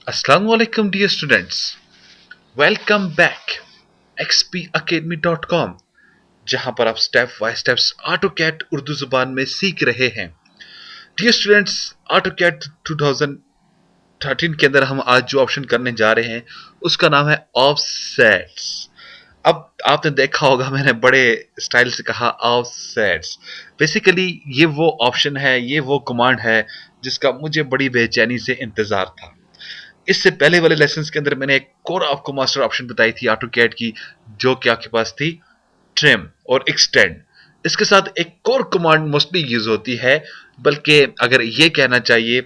Assalamualaikum dear students. Welcome back xpacademy.com जहां पर आप step by steps AutoCAD Urdu जुबान में सीख रहे हैं। डियर स्टूडेंट्स, ऑटोकैड 2013 के अंदर हम आज जो ऑप्शन करने जा रहे हैं उसका नाम है ऑफसेट्स। अब आपने देखा होगा मैंने बड़े स्टाइल से कहा ऑफसेट्स। बेसिकली ये वो ऑप्शन है, ये वो कमांड है जिसका मुझे बड़ी बेचैनी से इंतजार था। इससे पहले वाले लेसन्स के अंदर मैंने एक और आपको मास्टर ऑप्शन बताई थी ऑटो कैड की, जो कि आपके पास थी ट्रिम और एक्सटेंड। इसके साथ एक और कमांड मोस्टली यूज होती है, बल्कि अगर ये कहना चाहिए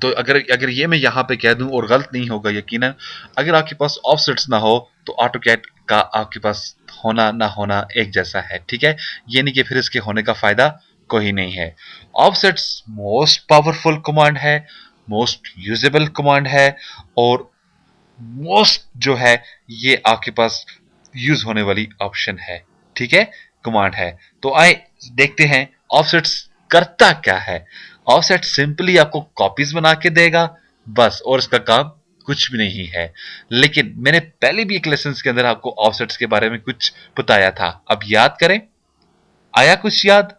तो अगर अगर ये मैं यहाँ पे कह दूं और गलत नहीं होगा यकीनन, अगर आपके पास ऑफसेट्स ना हो तो ऑटो कैड का आपके पास होना ना होना एक जैसा है। ठीक है, ये नहीं कि फिर इसके होने का फायदा कोई नहीं है। ऑफसेट्स मोस्ट पावरफुल कमांड है, मोस्ट यूजेबल कमांड है और मोस्ट जो है ये आपके पास यूज होने वाली ऑप्शन है। ठीक है, कमांड है। तो आए देखते हैं ऑफसेट्स करता क्या है। ऑफसेट सिंपली आपको कॉपीज बना के देगा बस, और इसका काम कुछ भी नहीं है। लेकिन मैंने पहले भी एक लेसन के अंदर आपको ऑफसेट्स के बारे में कुछ बताया था, अब याद करें। आया कुछ याद?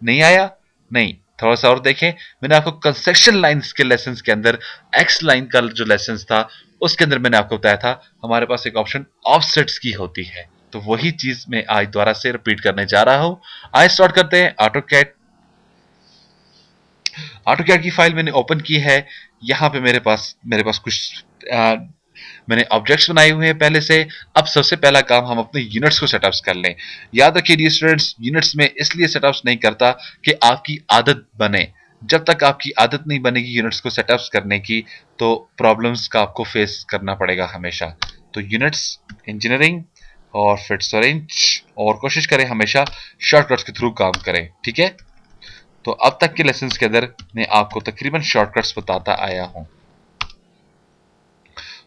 नहीं आया? नहीं, थोड़ा सा और देखें। मैंने आपको कंस्ट्रक्शन लाइंस के लेसन्स के अंदर एक्स लाइन का जो लेसन्स था उसके अंदर मैंने आपको बताया था हमारे पास एक ऑप्शन ऑफसेट्स की होती है। तो वही चीज मैं आज दोबारा से रिपीट करने जा रहा हूं। आइए स्टार्ट करते हैं। ऑटोकैड की फाइल मैंने ओपन की है। यहाँ पे मेरे पास कुछ मैंने ऑब्जेक्ट्स बनाए हुए हैं पहले से। अब सबसे पहला काम हम अपने यूनिट्स को सेटअप्स कर लें। याद रखिए डियर स्टूडेंट्स, यूनिट्स में इसलिए सेटअप्स नहीं करता कि आपकी आदत बने। जब तक आपकी आदत नहीं बनेगी यूनिट्स को सेटअप्स करने की, तो प्रॉब्लम्स का आपको फेस करना पड़ेगा हमेशा। तो यूनिट्स, इंजीनियरिंग और फिर ऑरेंज, और कोशिश करें हमेशा शॉर्टकट्स के थ्रू काम करें। ठीक है, तो अब तक के लेसन्स के अंदर मैं आपको तकरीबन शॉर्टकट्स बताता आया हूं।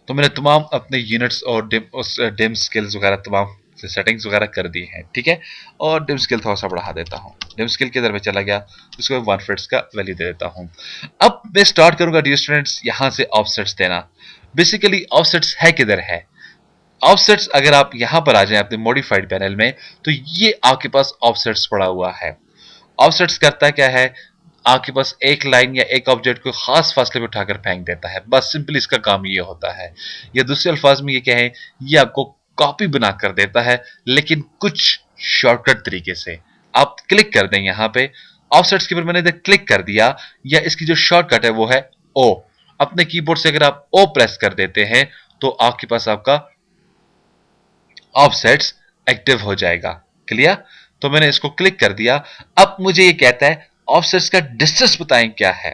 तो मैंने तमाम अपने यूनिट्स और डिम स्किल्स वगैरह तमाम सेटिंग्स वगैरह कर दी हैं। ठीक है, और डिम स्किल थोड़ा सा बढ़ा देता हूँ। डिम स्किल के अंदर में चला गया, उसको 1 फिट्स का वैल्यू दे देता हूँ। अब मैं स्टार्ट करूंगा डियर स्टूडेंट्स यहां से ऑफसेट्स देना। बेसिकली ऑफसेट्स है किधर है? ऑफसेट्स अगर आप यहां पर आ जाएं अपने मॉडिफाइड पैनल में, तो ये आपके पास ऑफसेट्स पड़ा हुआ है। ऑफसेट्स करता क्या है? आपके पास एक लाइन या एक ऑब्जेक्ट को खास फासले पे उठाकर फेंक देता है, बस सिंपली इसका काम ये होता है। या दूसरे अल्फाज में ये क्या है, ये आपको कॉपी बना कर देता है, लेकिन कुछ शॉर्टकट तरीके से। आप क्लिक कर दें यहाँ पे ऑफसेट्स के ऊपर, मैंने इधर क्लिक कर दिया, या इसकी जो शॉर्टकट है वो है ओ। अपने कीबोर्ड से अगर आप ओ प्रेस कर देते हैं तो आपके पास आपका ऑफसेट्स एक्टिव हो जाएगा। क्लियर? तो मैंने इसको क्लिक कर दिया। अब मुझे ये कहता है ऑफसेट्स का डिस्टेंस बताएं क्या है।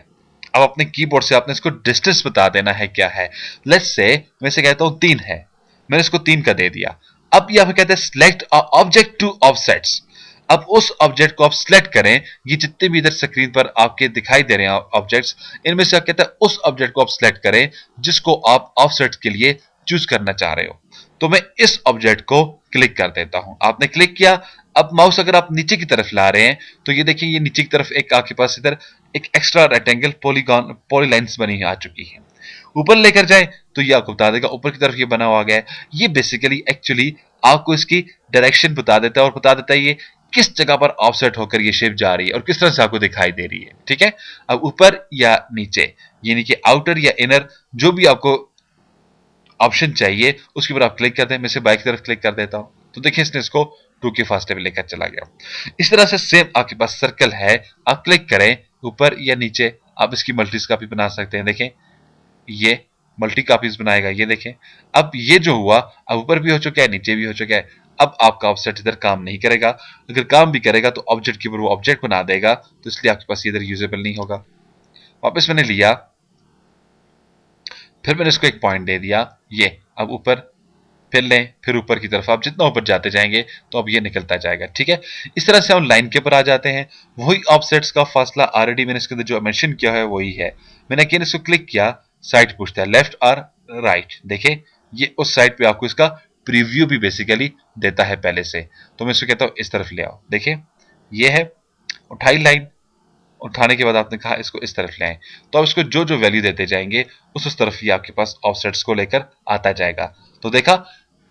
अब अपने कीबोर्ड से आपने इसको डिस्टेंस बता देना है क्या है। लेट्स से मैं इसे कहता हूं 3 है, मैंने इसको 3 का दे दिया। अब यहां पे कहते हैं सिलेक्ट ऑब्जेक्ट टू ऑफसेट्स। अब उस ऑब्जेक्ट को आप सिलेक्ट करें। ये जितने भी इधर स्क्रीन पर आपके दिखाई दे रहे हैं ऑब्जेक्ट्स, इनमें से आप कहते हैं उस ऑब्जेक्ट को आप सिलेक्ट करें जिसको आप ऑफसेट के लिए चूज करना चाह रहे हो। तो मैं इस ऑब्जेक्ट को क्लिक कर देता हूं। आपने क्लिक किया। अब माउस अगर आप नीचे की तरफ ला रहे हैं तो ये देखिए, ये नीचे की तरफ एक आपके पास इधर एक एक्स्ट्रा रेक्टेंगल पॉलीगॉन पॉलीलाइंस बनी आ चुकी है। ऊपर लेकर जाए तो ये आपको बता देगा ऊपर की तरफ ये बना हुआ गया है। ये बेसिकली एक्चुअली आपको इसकी डायरेक्शन बता देता है, और बता देता है ये किस जगह पर ऑफसेट होकर ये शेप जा रही है और किस तरह से आपको दिखाई दे रही है। ठीक है, अब ऊपर या नीचे, यानी कि आउटर या इनर, जो भी आपको ऑप्शन चाहिए उसके ऊपर आप क्लिक करते हैं। मैं इसे बाइक की तरफ क्लिक कर देता हूं, तो देखिए इसने इसको 2 के फासले पे लेकर चला गया। इस तरह से सेम आपके पास सर्कल है, आप क्लिक करें ऊपर या नीचे, आप इसकी मल्टीज कापी बना सकते हैं। देखें, ये मल्टी कापीज बनाएगा। ये देखें, अब ये जो हुआ, अब ऊपर भी हो चुका है, नीचे भी हो चुका है। अब आपका ऑफसेट इधर काम नहीं करेगा। अगर काम भी करेगा तो ऑब्जेक्ट के ऊपर वो ऑब्जेक्ट बना देगा, तो इसलिए आपके पास इधर यूजेबल नहीं होगा। वापस मैंने लिया, फिर मैंने इसको एक पॉइंट दे दिया। ये अब ऊपर फिर लें, फिर ऊपर की तरफ। आप जितना ऊपर जाते जाएंगे तो अब ये निकलता जाएगा। ठीक है, इस तरह से हम लाइन के ऊपर आ जाते हैं। वही ऑफसेट्स का फासला ऑलरेडी मैंने इसके अंदर जो मेंशन किया है वही है। मैंने अगेन इसको क्लिक किया, साइड पूछता है लेफ्ट और राइट। देखें, ये उस साइड पे आपको इसका प्रीव्यू भी बेसिकली देता है पहले से। तो मैं इसको कहता हूं इस तरफ ले आओ। देखें, ये है, उठाई लाइन उठाने के बाद आपने कहा इसको इस तरफ ले आए, तो अब इसको जो जो वैल्यू देते जाएंगे उस तरफ ही आपके पास ऑफसेट्स को लेकर आता जाएगा। तो देखा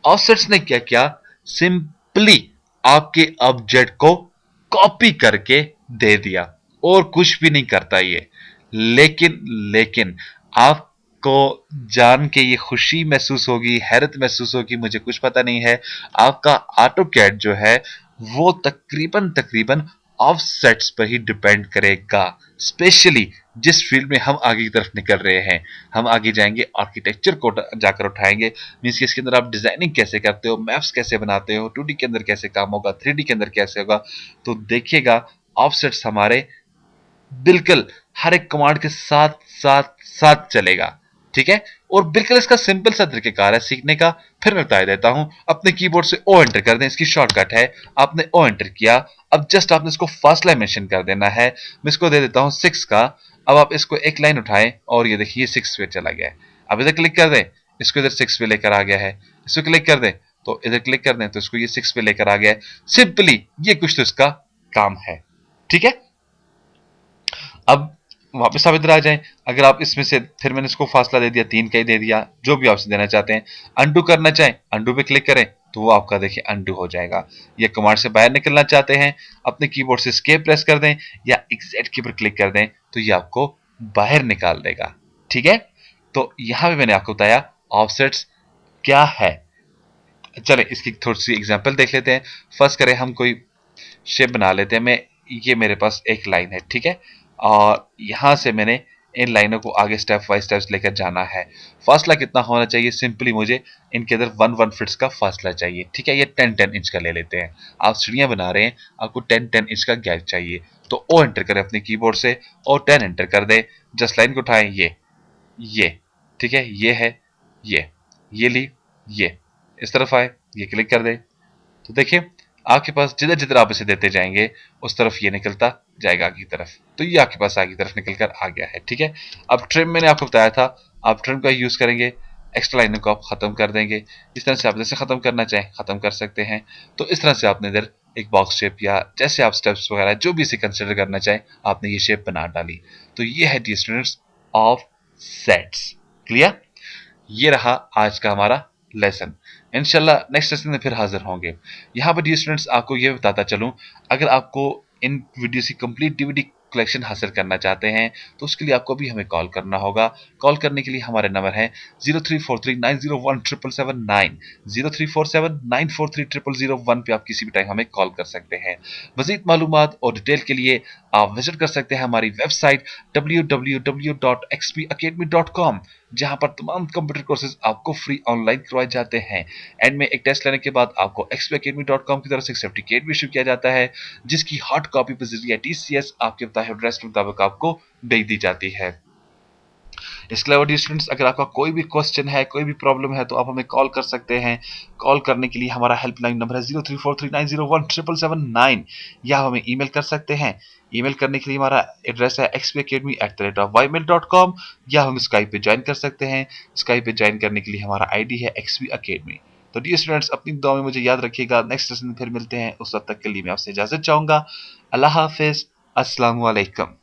ऑफसेट्स ने क्या किया, सिंपली आपके ऑब्जेक्ट को कॉपी करके दे दिया और कुछ भी नहीं करता ये। लेकिन लेकिन आपको जान के ये खुशी महसूस होगी, हैरत महसूस होगी, मुझे कुछ पता नहीं है, आपका ऑटोकैड जो है वो तकरीबन तकरीबन ऑफसेट्स पर ही डिपेंड करेगा, स्पेशली जिस फील्ड में हम आगे की तरफ निकल रहे हैं। हम आगे जाएंगे, आर्किटेक्चर को जाकर उठाएंगे, मींस कि इसके अंदर आप डिजाइनिंग कैसे करते हो, मैप्स कैसे बनाते हो, 2D के अंदर कैसे काम होगा, 3D के अंदर कैसे होगा। तो देखिएगा ऑफसेट्स हमारे बिल्कुल हर एक कमांड के साथ साथ साथ चलेगा, ठीक है। और बिल्कुल इसका सिंपल सा तरीकेकार है सीखने का, फिर मैं बता देता हूं। अपने कीबोर्ड से ओ एंटर कर दें, इसकी शॉर्टकट है। आपने ओ एंटर किया, अब जस्ट आपने इसको फासला मेंशन कर देना है। मैं इसको दे देता हूं 6 का। अब आप इसको एक लाइन उठाएं और ये देखिए 6 पे चला गया है। अब इधर क्लिक कर दें, इसको इधर 6 पे लेकर आ गया है। इसको क्लिक कर दें तो इधर क्लिक कर दें तो इसको ये 6 पे लेकर आ गया है। सिंपली ये कुछ तो इसका काम है, ठीक है। अब वापस आप इधर आ जाएं, अगर आप इसमें से, फिर मैंने इसको फासला दे दिया, 3 का ही दे दिया, जो भी आपसे देना चाहते हैं। अंडू करना चाहें, अंडू पे क्लिक करें तो वो आपका देखिए अंडू हो जाएगा। ये कमांड से बाहर निकलना चाहते हैं, अपने कीबोर्ड से एस्केप प्रेस कर दें या एग्जिट की पर क्लिक कर दें तो ये आपको बाहर निकाल देगा, ठीक है। तो यहां पे मैंने आपको बताया ऑफसेट्स क्या है। चलें इसकी थोड़ी सी एग्जांपल देख लेते हैं। फर्स्ट करें हम कोई शेप बना लेते हैं। मैं, ये मेरे पास एक लाइन है, ठीक है, और यहां से मैंने इन लाइनों को आगे स्टेप बाय स्टेप लेकर जाना है। फासला कितना होना चाहिए, सिंपली मुझे इनके अंदर 1 फीट्स का फासला चाहिए, ठीक है। ये 10 इंच का ले लेते हैं। आप सीढ़ियां बना रहे हैं, आपको 10 इंच का गैप चाहिए, तो ओ एंटर करें अपने कीबोर्ड से और 10 एंटर कर दें। जस्ट लाइन को उठाएं, ये ठीक है, ये है, ये ली, ये इस तरफ आए, ये क्लिक कर दे, तो देखिए आपके पास जिधर जिधर आप इसे देते जाएंगे उस तरफ ये निकलता जाएगा आगे की तरफ। तो ये आपके पास आगे की तरफ निकल कर आ गया है, ठीक है। अब ट्रिम मैंने आपको बताया था, आप ट्रिम का यूज करेंगे, एक्स्ट्रा लाइनों को आप खत्म कर देंगे। इस तरह से आप जैसे खत्म करना चाहें खत्म कर सकते हैं। तो इस तरह से आपने इधर एक बॉक्स शेप या जैसे आप स्टेप्स वगैरह जो भी इसे कंसिडर करना चाहें, आपने ये शेप बना डाली। तो ये है D students of sets. Clear? ये रहा आज का हमारा लेसन। इंशाल्लाह नेक्स्ट लेसन में फिर हाजिर होंगे। यहाँ पर स्टूडेंट्स आपको ये बताता चलूं, अगर आपको इन वीडियोस की कंप्लीट डीवीडी कलेक्शन हासिल करना चाहते हैं तो उसके लिए आपको भी हमें कॉल करना होगा। कॉल करने के लिए हमारे नंबर है 0343901779, 0347943001 पे आप किसी भी टाइम हमें कॉल कर सकते हैं। मजीद मालूमात और डिटेल के लिए आप विजिट कर सकते हैं हमारी वेबसाइट www.xpacademy.com, जहां पर तमाम कंप्यूटर कोर्सेज आपको फ्री ऑनलाइन करवाए जाते हैं। एंड में एक टेस्ट लेने के बाद आपको xpacademy.com की तरफ से एक सर्टिफिकेट भी इशू किया जाता है, जिसकी हार्ड कॉपी पर जरिए TCS आपके बताए एड्रेस के मुताबिक आपको भेज दी जाती है। इसके अलावा डी स्टूडेंट्स, अगर आपका कोई भी क्वेश्चन है, कोई भी प्रॉब्लम है तो आप हमें कॉल कर सकते हैं। कॉल करने के लिए हमारा हेल्पलाइन नंबर है 0343901779, या हमें ईमेल कर सकते हैं। ईमेल करने के लिए हमारा एड्रेस है xpacademy@ymail.com, या हम स्काइप पे ज्वाइन कर सकते हैं। स्काइप पे ज्वाइन करने के लिए हमारा आईडी है xpacademy। तो डी स्टूडेंट्स, अपनी दुआ में मुझे याद रखिएगा। नेक्स्ट लेसन में फिर मिलते हैं, उस वक्त तक के लिए मैं आपसे इजाजत चाहूंगा। अल्लाह हाफिज, अस्सलाम वालेकुम।